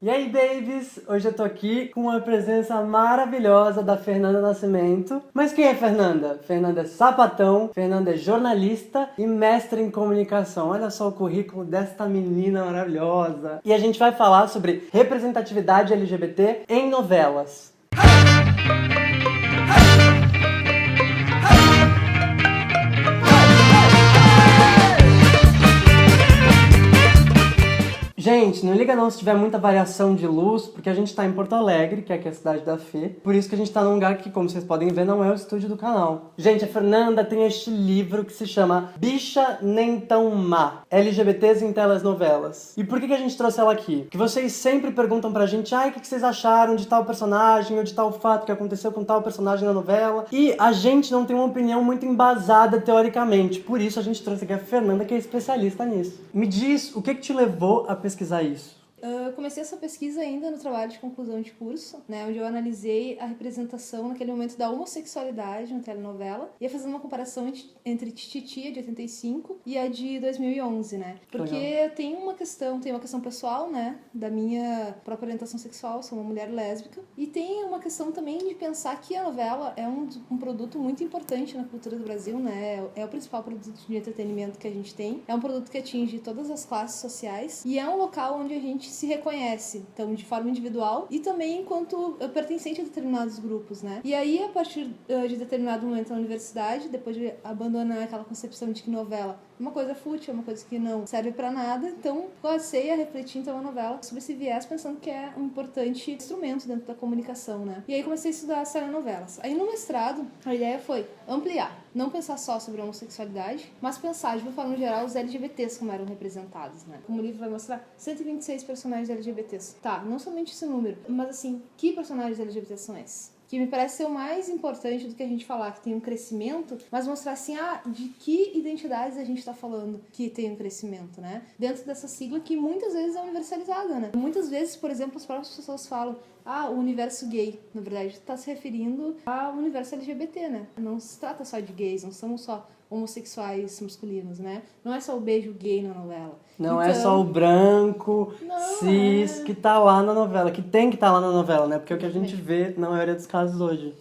E aí, babies! Hoje eu tô aqui com uma presença maravilhosa da Fernanda Nascimento. Mas quem é Fernanda? Fernanda é sapatão, Fernanda é jornalista e mestre em comunicação. Olha só o currículo desta menina maravilhosa. E a gente vai falar sobre representatividade LGBT em novelas. Gente, não liga não se tiver muita variação de luz, porque a gente tá em Porto Alegre, que é aqui a cidade da Fê. Por isso que a gente tá num lugar que, como vocês podem ver, não é o estúdio do canal. Gente, a Fernanda tem este livro que se chama Bicha Nem Tão Má, LGBTs em Telenovelas. E por que a gente trouxe ela aqui? Porque vocês sempre perguntam pra gente, o que vocês acharam de tal personagem, ou de tal fato que aconteceu com tal personagem na novela. E a gente não tem uma opinião muito embasada teoricamente. Por isso a gente trouxe aqui a Fernanda, que é especialista nisso. Me diz, o que te levou a pesquisar isso? Eu comecei essa pesquisa ainda no trabalho de conclusão de curso, né, onde eu analisei a representação naquele momento da homossexualidade na telenovela, e ia fazendo uma comparação entre Tititi, de 85, e a de 2011, né? Porque tem uma questão pessoal, né, da minha própria orientação sexual, sou uma mulher lésbica, e tem uma questão também de pensar que a novela é um produto muito importante na cultura do Brasil, né? É o principal produto de entretenimento que a gente tem, é um produto que atinge todas as classes sociais, e é um local onde a gente se reconhece, então de forma individual e também enquanto pertencente a determinados grupos, né? E aí, a partir de determinado momento na universidade, depois de abandonar aquela concepção de que novela é uma coisa fútil, é uma coisa que não serve pra nada, então comecei a refletir então a novela sobre esse viés, pensando que é um importante instrumento dentro da comunicação, né? E aí comecei a estudar as telenovelas. Aí no mestrado, a ideia foi ampliar, não pensar só sobre a homossexualidade, mas pensar de uma forma geral os LGBTs como eram representados, né? Como o livro vai mostrar, 126 personagens LGBTs. Tá, não somente esse número, mas assim, que personagens LGBTs são esses? Que me parece ser o mais importante do que a gente falar que tem um crescimento, mas mostrar assim, de que identidades a gente tá falando que tem um crescimento, né? Dentro dessa sigla que muitas vezes é universalizada, né? Muitas vezes, por exemplo, as próprias pessoas falam o universo gay, na verdade, está se referindo ao universo LGBT, né? Não se trata só de gays, não são só homossexuais masculinos, né? Não é só o beijo gay na novela. Não é só o branco, cis, que tá lá na novela, que tem que estar lá na novela, né? Porque é o que a gente vê na maioria dos casos hoje.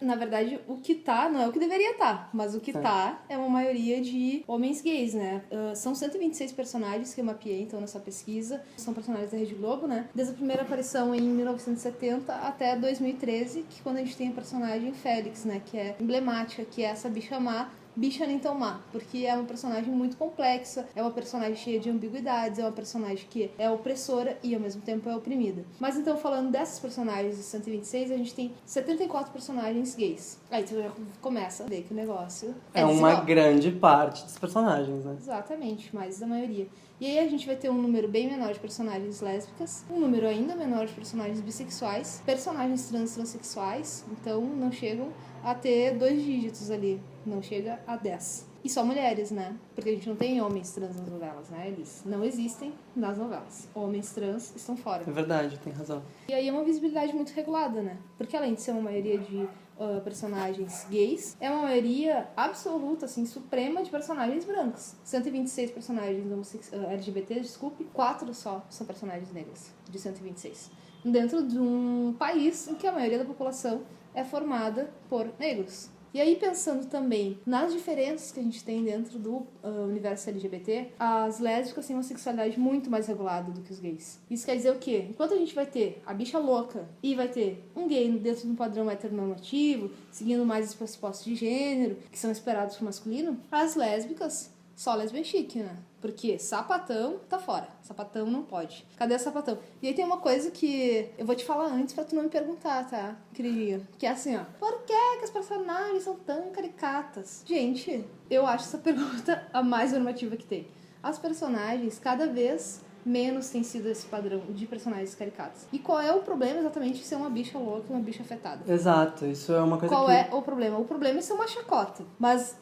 Na verdade, o que tá não é o que deveria estar, mas o que tá é uma maioria de homens gays, né? São 126 personagens que eu mapeei, então, nessa pesquisa. São personagens da Rede Globo, né? Desde a primeira aparição em 1970 até 2013, que quando a gente tem a personagem Félix, né? Que é emblemática, que é essa bicha má, bicha nem tão má, porque é uma personagem muito complexa, é uma personagem cheia de ambiguidades, é uma personagem que é opressora e ao mesmo tempo é oprimida. Mas então, falando dessas personagens de 126, a gente tem 74 personagens gays. Aí tu já começa a ver que o negócio é uma grande parte dos personagens, né? Exatamente, mais da maioria. E aí a gente vai ter um número bem menor de personagens lésbicas, um número ainda menor de personagens bissexuais, personagens transexuais, então não chegam a ter 2 dígitos ali, não chega a 10. E só mulheres, né? Porque a gente não tem homens trans nas novelas, né? Eles não existem nas novelas. Homens trans estão fora. É verdade, tem razão. E aí é uma visibilidade muito regulada, né? Porque além de ser uma maioria de personagens gays, é uma maioria absoluta, assim, suprema de personagens brancos. 126 personagens LGBTs, 4 só são personagens negros, de 126. Dentro de um país em que a maioria da população é formada por negros. E aí, pensando também nas diferenças que a gente tem dentro do universo LGBT, as lésbicas têm uma sexualidade muito mais regulada do que os gays. Isso quer dizer o quê? Enquanto a gente vai ter a bicha louca e vai ter um gay dentro de um padrão heteronormativo, seguindo mais os pressupostos de gênero, que são esperados pro masculino, as lésbicas, só lesbian chique, né? Porque sapatão tá fora. Sapatão não pode. Cadê o sapatão? E aí tem uma coisa que eu vou te falar antes pra tu não me perguntar, tá, queridinha? Que é assim, por que as personagens são tão caricatas? Gente, eu acho essa pergunta a mais normativa que tem. As personagens, cada vez menos tem sido esse padrão de personagens caricatos. E qual é o problema exatamente de ser uma bicha louca e uma bicha afetada? Exato, isso é uma coisa Qual é o problema? O problema é ser uma chacota. Mas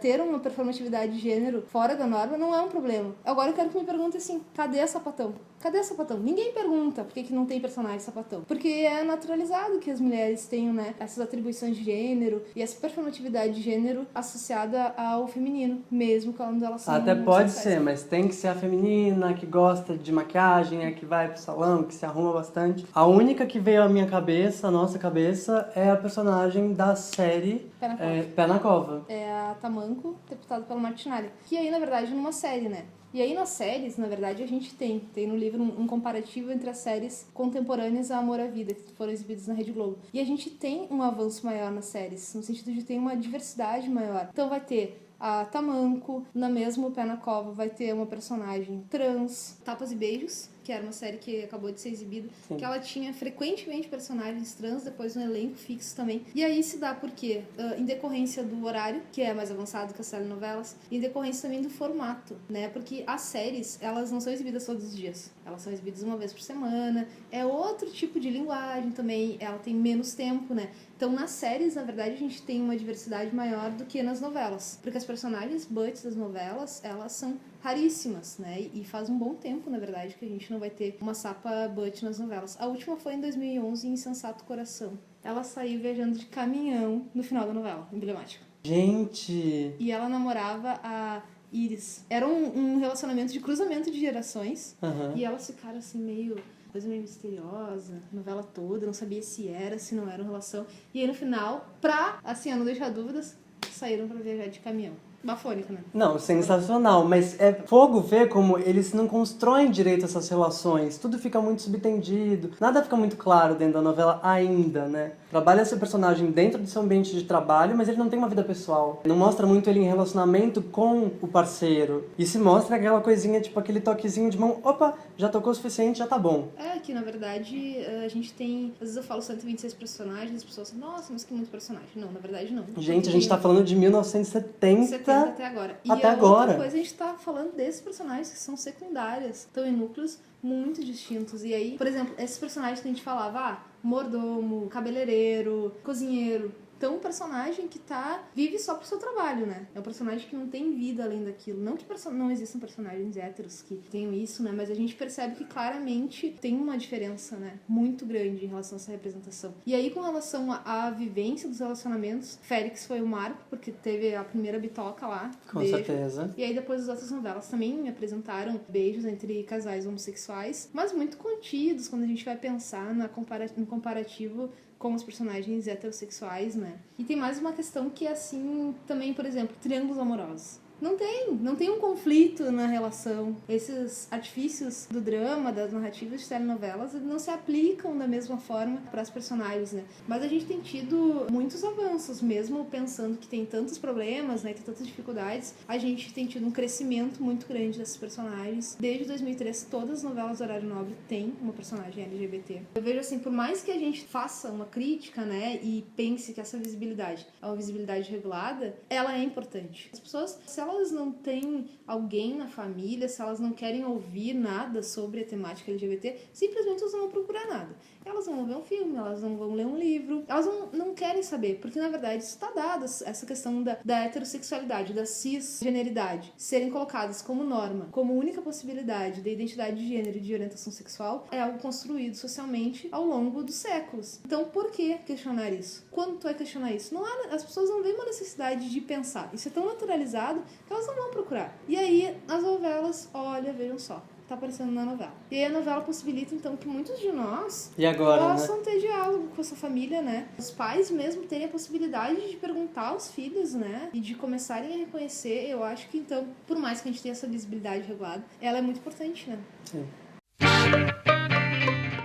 ter uma performatividade de gênero fora da norma não é um problema. Agora eu quero que me pergunte assim, cadê a sapatão? Cadê sapatão? Ninguém pergunta por que não tem personagem sapatão. Porque é naturalizado que as mulheres tenham, né, essas atribuições de gênero e essa performatividade de gênero associada ao feminino, mesmo quando elas são Até pode sexuais. ser, mas tem que ser a feminina, que gosta de maquiagem, a que vai pro salão, que se arruma bastante. A única que veio à minha cabeça, à nossa cabeça, é a personagem da série Pé na Cova. É a Tamanco, interpretada pela Martinelli. Que aí, na verdade, numa série, né? E aí nas séries, na verdade, a gente tem no livro um comparativo entre as séries contemporâneas a Amor à Vida, que foram exibidas na Rede Globo. E a gente tem um avanço maior nas séries, no sentido de ter uma diversidade maior. Então vai ter a Tamanco, na mesma Pé na Cova vai ter uma personagem trans, Tapas e Beijos, que era uma série que acabou de ser exibida, Sim. que ela tinha frequentemente personagens trans, depois um elenco fixo também. E aí se dá por quê? Em decorrência do horário, que é mais avançado que as telenovelas, e em decorrência também do formato, né? Porque as séries, elas não são exibidas todos os dias. Elas são exibidas uma vez por semana. É outro tipo de linguagem também, ela tem menos tempo, né? Então, nas séries, na verdade, a gente tem uma diversidade maior do que nas novelas. Porque as personagens butts das novelas, elas são raríssimas, né? E faz um bom tempo, na verdade, que a gente não vai ter uma sapa butt nas novelas. A última foi em 2011, em Insensato Coração. Ela saiu viajando de caminhão no final da novela, emblemático. Gente! E ela namorava a Iris. Era um relacionamento de cruzamento de gerações. Uhum. E elas ficaram assim meio... coisa meio misteriosa, novela toda, não sabia se era, se não era uma relação. E aí no final, pra, assim, não deixar dúvidas, saíram pra viajar de caminhão. Bafônica, né? Não, sensacional, mas é fogo ver como eles não constroem direito essas relações. Tudo fica muito subtendido, nada fica muito claro dentro da novela ainda, né? Trabalha seu personagem dentro do seu ambiente de trabalho, mas ele não tem uma vida pessoal. Não mostra muito ele em relacionamento com o parceiro. E se mostra aquela coisinha, tipo aquele toquezinho de mão, opa, já tocou o suficiente, já tá bom. É que, na verdade, a gente tem... Às vezes eu falo 126 personagens, as pessoas falam, nossa, mas que muito personagem. Não, na verdade, não. Gente, a gente tá falando de 1970... até agora. E até a agora. outra coisa, a gente tá falando desses personagens que são secundárias, estão em núcleos muito distintos. E aí, por exemplo, esses personagens que a gente falava, mordomo, cabeleireiro, cozinheiro... Então, um personagem que vive só pro seu trabalho, né? É um personagem que não tem vida além daquilo. Não que não existam personagens héteros que tenham isso, né? Mas a gente percebe que claramente tem uma diferença, né? Muito grande em relação a essa representação. E aí, com relação à vivência dos relacionamentos, Félix foi o marco, porque teve a primeira bitoca lá. Com beijo. certeza. E aí, depois as outras novelas também me apresentaram beijos entre casais homossexuais, mas muito contidos quando a gente vai pensar no comparativo com os personagens heterossexuais, né? E tem mais uma questão que é assim, também, por exemplo, triângulos amorosos. Não tem um conflito na relação. Esses artifícios do drama, das narrativas de telenovelas, não se aplicam da mesma forma para as personagens, né? Mas a gente tem tido muitos avanços, mesmo pensando que tem tantos problemas, né, tem tantas dificuldades, a gente tem tido um crescimento muito grande desses personagens. Desde 2003, todas as novelas do horário nobre têm uma personagem LGBT. Eu vejo assim, por mais que a gente faça uma crítica, né, e pense que essa visibilidade é uma visibilidade regulada, ela é importante. As pessoas, se elas não têm alguém na família, se elas não querem ouvir nada sobre a temática LGBT, simplesmente elas não vão procurar nada. Elas não vão ver um filme, elas não vão ler um livro, elas não querem saber, porque na verdade isso está dado, essa questão da heterossexualidade, da cisgeneridade, serem colocadas como norma, como única possibilidade da identidade de gênero e de orientação sexual, é algo construído socialmente ao longo dos séculos. Então, por que questionar isso? Quando tu vai questionar isso? As pessoas não veem uma necessidade de pensar. Isso é tão naturalizado que elas não vão procurar. E aí, as novelas, olha, vejam só, tá aparecendo na novela. E aí a novela possibilita, então, que muitos de nós possam ter diálogo com essa família, né? Os pais mesmo terem a possibilidade de perguntar aos filhos, né? E de começarem a reconhecer. Eu acho que, então, por mais que a gente tenha essa visibilidade regulada, ela é muito importante, né? Sim.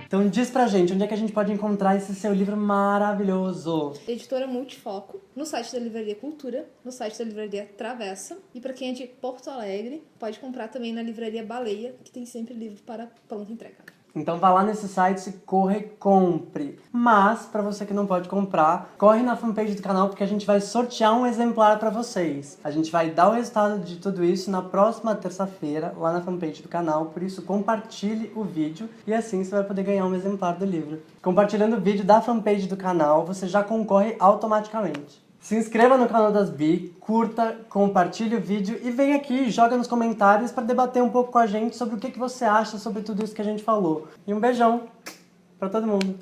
Então diz pra gente, onde é que a gente pode encontrar esse seu livro maravilhoso? Editora Multifoco, no site da Livraria Cultura, no site da Livraria Travessa. E pra quem é de Porto Alegre, pode comprar também na Livraria Baleia, que tem sempre livro para pronta entrega. Então vá lá nesse site, corre e compre. Mas, pra você que não pode comprar, corre na fanpage do canal porque a gente vai sortear um exemplar pra vocês. A gente vai dar o resultado de tudo isso na próxima terça-feira, lá na fanpage do canal. Por isso, compartilhe o vídeo e assim você vai poder ganhar um exemplar do livro. Compartilhando o vídeo da fanpage do canal, você já concorre automaticamente. Se inscreva no canal das Bi, curta, compartilhe o vídeo e vem aqui, joga nos comentários para debater um pouco com a gente sobre o que você acha sobre tudo isso que a gente falou. E um beijão pra todo mundo.